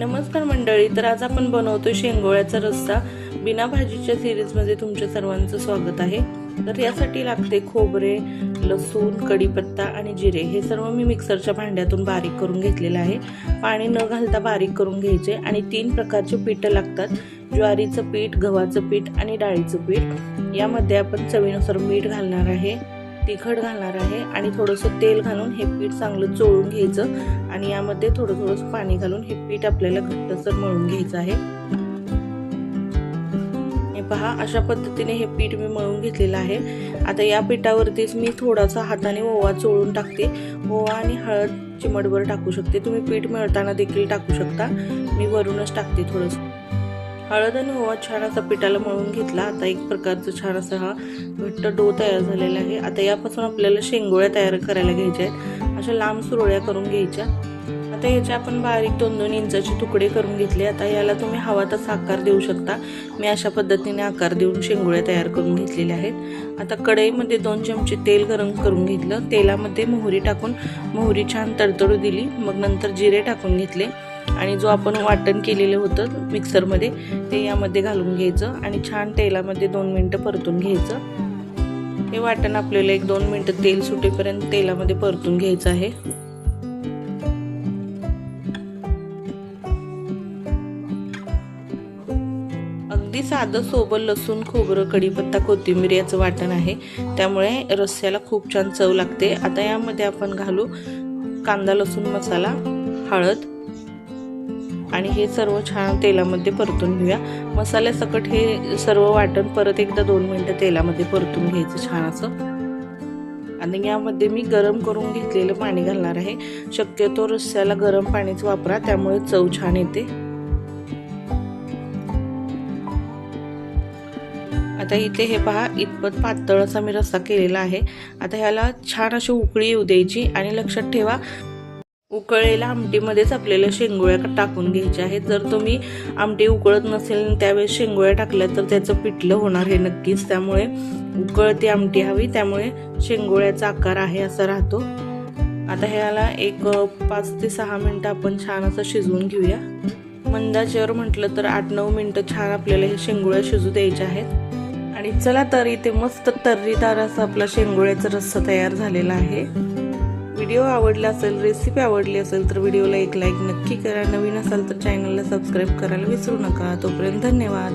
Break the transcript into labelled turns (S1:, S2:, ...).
S1: नमस्कार मंडळी, तर आज आपण बनवतोय शेंगोळ्याचा रस्सा। बिना भाजीच्या सिरीज मध्ये तुमच्या सर्वांचं स्वागत आहे। तर यासाठी लागते खोबरे, लसूण, कढीपत्ता आणि जिरे। हे सर्व मी मिक्सरच्या भांड्यातून बारीक करून घेतलेले आहे। पाणी न घालता बारीक करून घ्यायचे आणि 3 प्रकारचे पीठ लागतात, ज्वारीचं पीठ, गव्हाचं पीठ आणि डाळीचं पीठ। यामध्ये आपण चवीनुसार मीठ घालणार आहे, तिखट घालणार आहे आणि थोडंसं तेल घालून हे पीठ चांगलं चोळून घ्यायचं आणि यामध्ये थोडं पाणी घालून हे पीठ आपल्याला घट्टसर मळून घ्यायचं आहे। हे पहा, अशा पद्धतीने हे पीठ मी मळून घेतलेलं आहे। आता या पिठावरतीच मी थोडासा हाताने ओवा चोळून टाकते। ओवा आणि हळद चिमटभर टाकू शकते, तुम्ही पीठ मळताना देखील टाकू शकता। मी वरूनच टाकते थोडंसं। हळद आणि ओवा छान असा पिठाला मळून घेतला। आता एक प्रकारचा छान असा हा घट्ट डो तयार झालेला आहे। आता यापासून आपल्याला शेंगोळ्या तयार करायला घ्यायच्या आहेत। अशा लांब सुरळ्या करून घ्यायच्या। आता याचे आपण बारीक 2-2 इंचाचे तुकडे करून घेतले। आता याला तुम्ही हवा तसा आकार देऊ शकता। मी अशा पद्धतीने आकार देऊन शेंगोळ्या तयार करून घेतलेल्या आहेत। आता कढईमध्ये 2 चमचे तेल गरम करून घेतलं। तेलामध्ये मोहरी टाकून मोहरी छान तडतडू दिली। मग नंतर जिरे टाकून घेतले आणि जो आपण वाटण केलेलं होतं मिक्सरमध्ये ते यामध्ये घालून घ्यायचं आणि छान तेलामध्ये 2 मिनिटं परतून घ्यायचं। हे वाटण आपल्याला 1-2 मिनिटं तेल सुटेपर्यंत तेलामध्ये परतून घ्यायचं आहे। अगदी साधं सोबत लसूण, खोबरं, कढीपत्ता, कोथिंबीर याचं वाटण आहे, त्यामुळे रस्स्याला खूप छान चव लागते। आता यामध्ये आपण घालू कांदा लसूण मसाला, हळद आणि हे सर्व छान तेलामध्ये परतून घेऊया। मसाल्यासकट हे सर्व वाटण परत एकदा 2 मिनिटं तेलामध्ये परतून घ्यायचं छान असं। आणि यामध्ये मी गरम करून घेतलेलं पाणी घालणार आहे। शक्यतो रस्स्याला गरम पाणीच वापरा, त्यामुळे चव छान येते। आता इथे हे पहा, इतपत पातळ असा मी रस्सा केलेला आहे। आता ह्याला छान अशी उकळी येऊ द्यायची आणि लक्षात ठेवा, उकळलेल्या आमटीमध्येच आपल्याला शेंगोळ्या टाकून घ्यायच्या आहेत। जर तुम्ही आमटी उकळत नसेल त्यावेळेस शेंगोळ्या टाकल्या तर त्याचं पिठलं होणार हे नक्कीच, त्यामुळे उकळती आमटी हवी, त्यामुळे शेंगोळ्याचा आकार आहे असा राहतो। आता ह्याला एक 5 ते 6 मिनिटं आपण छान असं शिजवून घेऊया। मंद आचेवर म्हटलं तर 8-9 मिनिटं छान आपल्याला हे शेंगोळ्या शिजू द्यायच्या आहेत। आणि चला तर इथे मस्त तर्रीदार असा आपला शेंगोळ्याचा रस्सा तयार झालेला आहे। व्हिडिओ आवडला असेल, रेसिपी आवडली असेल तर व्हिडिओला एक लाईक नक्की करा। नवीन असाल तर चॅनलला सबस्क्राईब करायला विसरू नका। तोपर्यंत धन्यवाद।